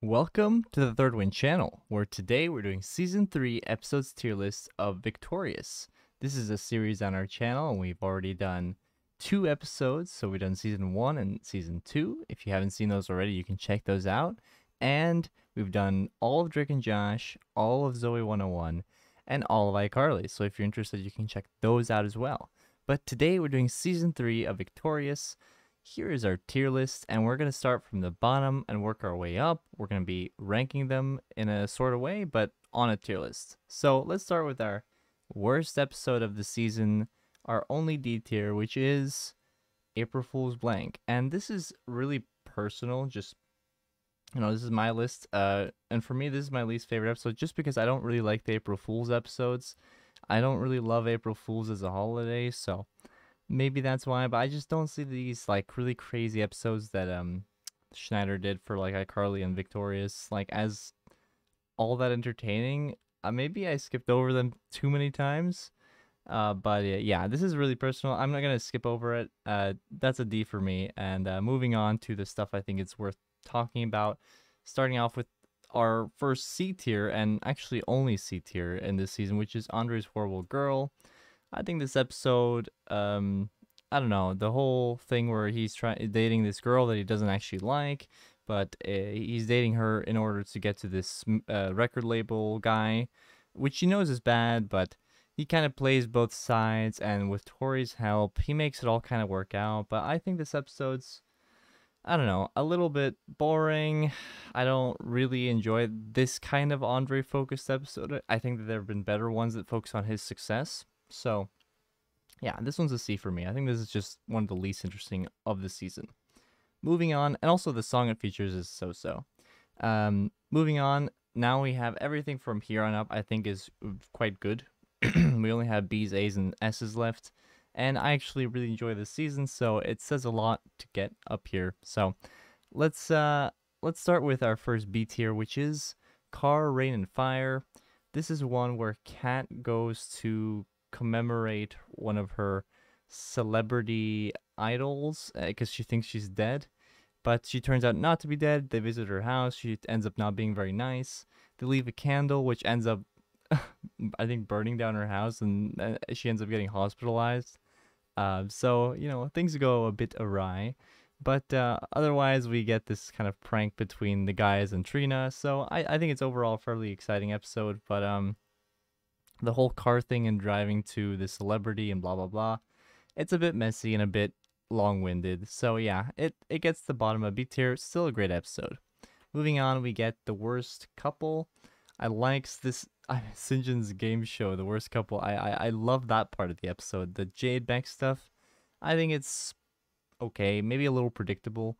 Welcome to the Third Win channel, where today we're doing Season 3 episodes tier list of Victorious. This is a series on our channel, and we've already done 2 episodes, so we've done Season 1 and Season 2. If you haven't seen those already, you can check those out. And we've done all of Drake and Josh, all of Zoe 101, and all of iCarly, so if you're interested, you can check those out as well. But today we're doing Season 3 of Victorious. Here is our tier list, and we're going to start from the bottom and work our way up. We're going to be ranking them in a sort of way, but on a tier list. So let's start with our worst episode of the season, our only D tier, which is April Fool's Blank. And this is really personal, just, this is my list. And for me, this is my least favorite episode, just because I don't really like the April Fool's episodes. I don't really love April Fool's as a holiday, so maybe that's why, but I just don't see these like really crazy episodes that Schneider did for like iCarly and Victorious like as all that entertaining. Maybe I skipped over them too many times. But yeah, this is really personal. I'm not gonna skip over it. That's a D for me. And moving on to the stuff I think it's worth talking about. Starting off with our first C tier, and actually only C tier in this season, which is Andre's Horrible Girl. I think this episode, I don't know, the whole thing where he's dating this girl that he doesn't actually like, but he's dating her in order to get to this record label guy, which he knows is bad, but he kind of plays both sides, and with Tori's help, he makes it all kind of work out. But I think this episode's, I don't know, a little bit boring. I don't really enjoy this kind of Andre-focused episode. I think that there have been better ones that focus on his success. So, yeah, this one's a C for me. I think this is just one of the least interesting of the season. Moving on, and also the song it features is so-so. Moving on, now we have everything from here on up I think is quite good. We only have B's, A's, and S's left. And I actually really enjoy this season, so it says a lot to get up here. So, let's start with our first B tier, which is Car, Rain, and Fire. This is one where Cat goes to commemorate one of her celebrity idols because she thinks she's dead, but she turns out not to be dead. They visit her house. She ends up not being very nice. They leave a candle, which ends up I think burning down her house, and she ends up getting hospitalized. So things go a bit awry, but otherwise we get this kind of prank between the guys and Trina. So I think it's overall a fairly exciting episode, but the whole car thing and driving to the celebrity and blah blah blah, it's a bit messy and a bit long-winded. So yeah, it gets the bottom of B tier. Still a great episode. Moving on, we get The Worst Couple. I likes this St. John's game show, The Worst Couple. I love that part of the episode. The Jade Beck stuff, I think it's okay, maybe a little predictable,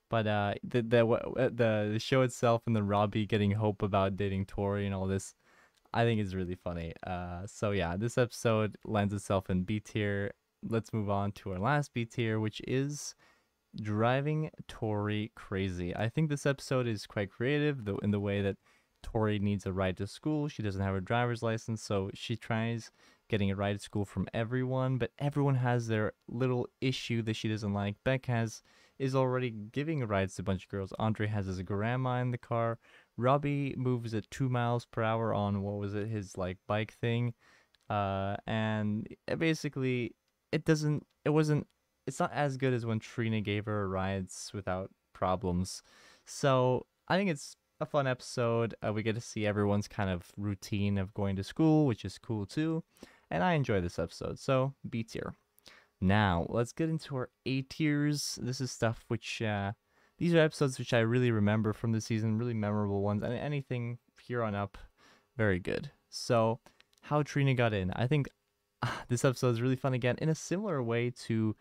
but the show itself and the Robbie getting hope about dating Tori and all this, I think it's really funny. So yeah, this episode lends itself in B tier. Let's move on to our last B tier, which is Driving Tori Crazy. I think this episode is quite creative in the way that Tori needs a ride to school. She doesn't have a driver's license, so she tries getting a ride to school from everyone, but everyone has their little issue that she doesn't like. Beck is already giving rides to a bunch of girls. Andre has his grandma in the car. Robbie moves at 2 miles per hour on, what was it, his like bike thing. And basically it's not as good as when Trina gave her rides without problems. So I think it's a fun episode. We get to see everyone's kind of routine of going to school, which is cool too. And I enjoy this episode, so B tier. Now, let's get into our A tiers. This is stuff which, these are episodes which I really remember from the season, really memorable ones, and anything here on up, very good. So, how Trina got in. I think this episode is really fun again. In a similar way to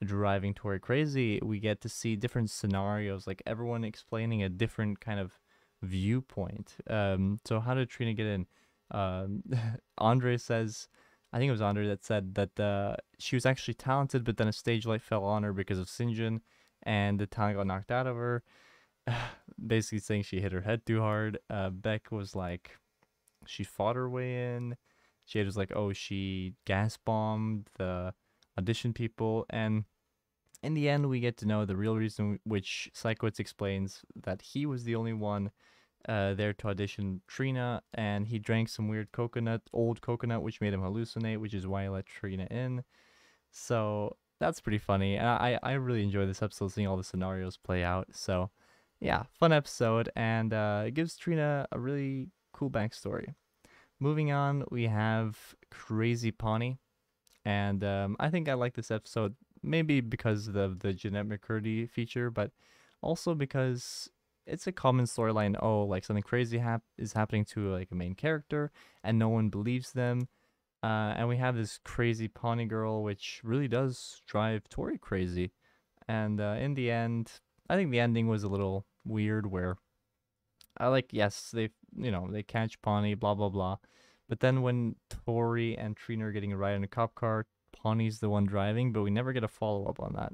Driving Tori Crazy, we get to see different scenarios, like everyone explaining a different kind of viewpoint. So how did Trina get in? Andre says, I think it was Andre that said that she was actually talented, but then a stage light fell on her because of St. John, and the talent got knocked out of her. Basically saying she hit her head too hard. Beck was like, she fought her way in. Jade was like, oh, she gas bombed the audition people, and In the end, we get to know the real reason which Psychowitz explains that he was the only one there to audition Trina, and he drank some weird old coconut, which made him hallucinate, which is why he let Trina in. So that's pretty funny. And I really enjoy this episode, seeing all the scenarios play out. So yeah, fun episode, and it gives Trina a really cool backstory. Moving on, we have Crazy PONNIE, and I think I like this episode maybe because of the Jeanette McCurdy feature, but also because it's a common storyline. Oh, like something crazy is happening to like a main character, and no one believes them. And we have this crazy PONNIE girl, which really does drive Tori crazy. And in the end, I think the ending was a little weird, where I like, yes, they catch PONNIE, blah blah blah, but then when Tori and Trina are getting a ride in a cop car, PONNIE's the one driving, but we never get a follow up on that.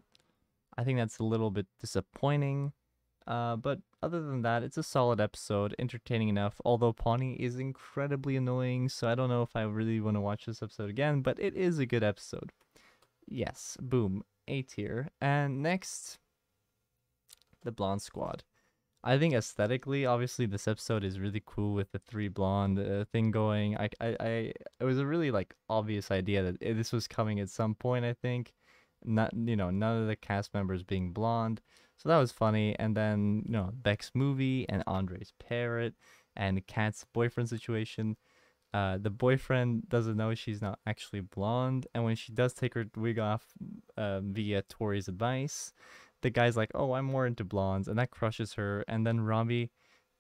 I think that's a little bit disappointing. But other than that, it's a solid episode, entertaining enough, although PONNIE is incredibly annoying, so I don't know if I really want to watch this episode again, but it is a good episode. Yes, boom, A tier. And next, the Blonde Squad. I think aesthetically, obviously, this episode is really cool with the three blonde thing going. It was a really like obvious idea that this was coming at some point. I think, not none of the cast members being blonde, so that was funny. And then Beck's movie and Andre's parrot and Cat's boyfriend situation. The boyfriend doesn't know she's not actually blonde, and when she does take her wig off via Tori's advice, the guy's like, "Oh, I'm more into blondes," and that crushes her. And then Robbie,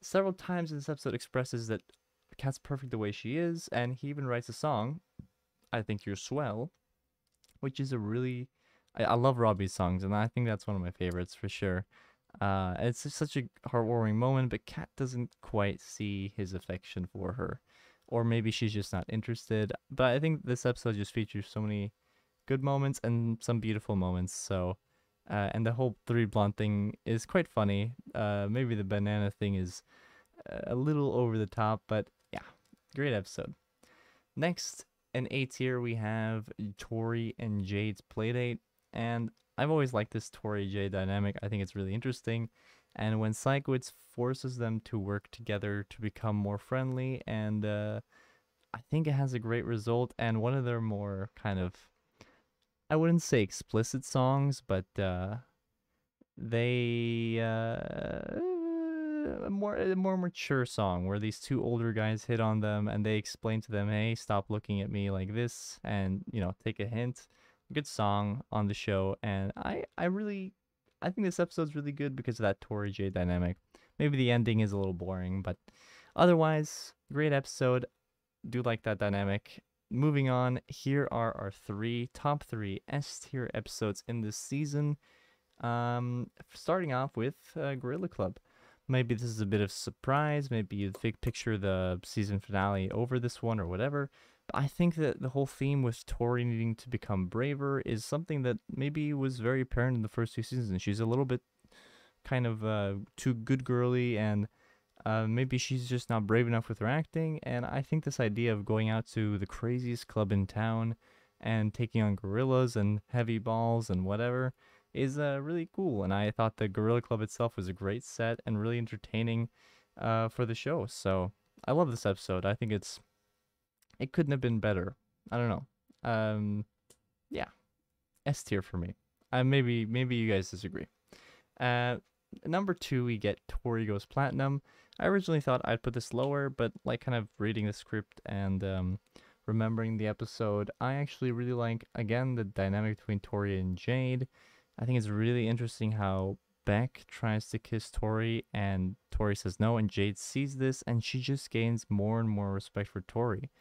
several times in this episode, expresses that Cat's perfect the way she is, and he even writes a song, "I Think You're Swell," which is a really, I love Robbie's songs, and I think that's one of my favorites for sure. It's just such a heartwarming moment, but Cat doesn't quite see his affection for her, or maybe she's just not interested. But I think this episode just features so many good moments and some beautiful moments. So. And the whole three blonde thing is quite funny. Maybe the banana thing is a little over the top, but yeah, great episode. Next, in A tier, we have Tori and Jade's Playdate, and I've always liked this Tori Jade dynamic. I think it's really interesting, and when Psychowitz forces them to work together to become more friendly, and I think it has a great result. And one of their more kind of, I wouldn't say explicit songs, but they a more mature song where these two older guys hit on them and they explain to them, "Hey, stop looking at me like this, and take a hint." Good song on the show, and I think this episode's really good because of that Tori J dynamic. Maybe the ending is a little boring, but otherwise, great episode. Do like that dynamic. Moving on, here are our top three S tier episodes in this season. Starting off with Gorilla Club. Maybe this is a bit of surprise. Maybe you picture the season finale over this one or whatever. But I think that the whole theme with Tori needing to become braver is something that maybe was very apparent in the first two seasons. She's a little bit kind of too good girly, and maybe she's just not brave enough with her acting. And I think this idea of going out to the craziest club in town and taking on gorillas and heavy balls and whatever is really cool. And I thought the Gorilla Club itself was a great set and really entertaining for the show. So I love this episode. I think it couldn't have been better. I don't know. Yeah, S tier for me. Maybe you guys disagree. Number 2, we get Tori Goes Platinum. I originally thought I'd put this lower, but like kind of reading the script and remembering the episode, I actually really like, again, the dynamic between Tori and Jade. I think it's really interesting how Beck tries to kiss Tori and Tori says no, and Jade sees this and she just gains more and more respect for Tori.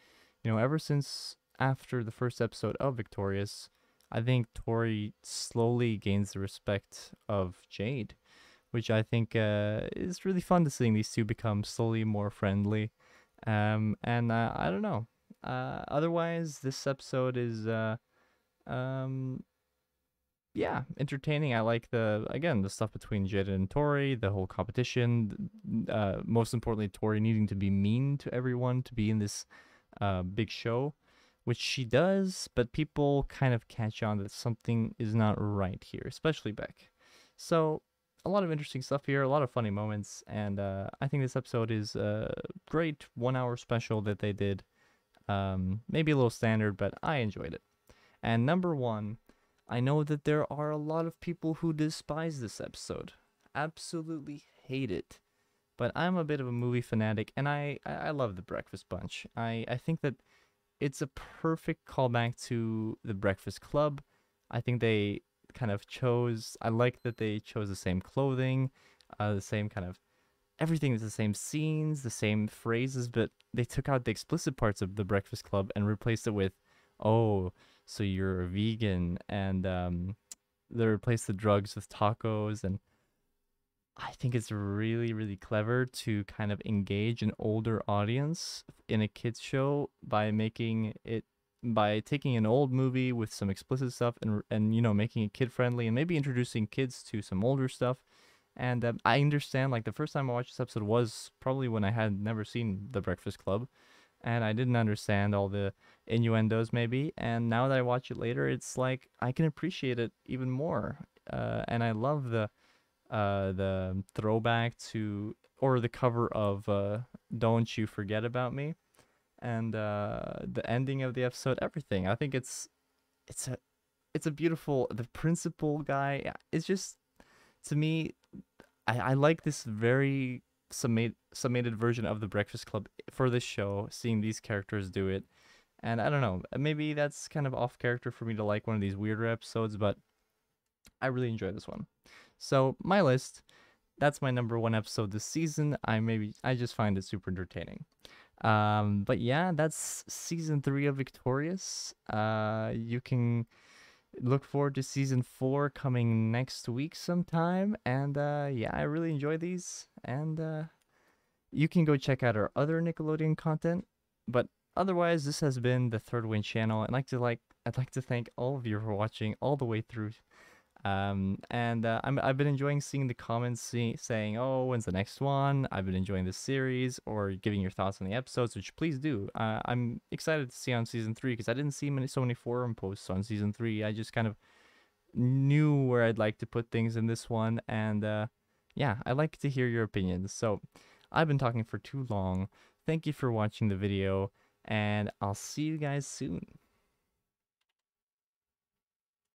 Ever since after the first episode of Victorious, I think Tori slowly gains the respect of Jade, which I think is really fun to seeing these two become slowly more friendly. And I don't know. Otherwise, this episode is yeah, entertaining. I like the stuff between Jade and Tori, the whole competition. Most importantly, Tori needing to be mean to everyone to be in this big show, which she does, but people kind of catch on that something is not right here, especially Beck. So a lot of interesting stuff here, a lot of funny moments, and I think this episode is a great 1 hour special that they did. Maybe a little standard, but I enjoyed it. And number one, I know that there are a lot of people who despise this episode, absolutely hate it. But I'm a bit of a movie fanatic, and I love The Breakfast Bunch. I think that it's a perfect callback to The Breakfast Club. I think they kind of chose, I like that they chose the same clothing, the same kind of, everything is the same scenes, the same phrases, but they took out the explicit parts of The Breakfast Club and replaced it with, oh, so you're a vegan, and they replaced the drugs with tacos, and I think it's really, really clever to kind of engage an older audience in a kids show by making it by taking an old movie with some explicit stuff and you know making it kid friendly and maybe introducing kids to some older stuff. And I understand like the first time I watched this episode was probably when I had never seen The Breakfast Club, and I didn't understand all the innuendos maybe. And now that I watch it later, it's like I can appreciate it even more. And I love the throwback to or the cover of "Don't You Forget About Me" and the ending of the episode. Everything. I think it's a it's a beautiful. The principal guy is just to me. I like this very summated version of the Breakfast Club for this show. Seeing these characters do it, and I don't know. Maybe that's kind of off character for me to like one of these weirder episodes, but I really enjoy this one. So my list, that's my number one episode this season. I just find it super entertaining. But yeah, that's season 3 of Victorious. You can look forward to season 4 coming next week sometime. And yeah, I really enjoy these. And you can go check out our other Nickelodeon content. But otherwise, this has been the Third Win channel. I'd like to thank all of you for watching all the way through. I've been enjoying seeing the comments saying, oh, when's the next one? I've been enjoying this series, or giving your thoughts on the episodes, which please do. I'm excited to see on season 3 because I didn't see so many forum posts on season 3. I just kind of knew where I'd like to put things in this one, and yeah, I like to hear your opinions. So I've been talking for too long. Thank you for watching the video, and I'll see you guys soon.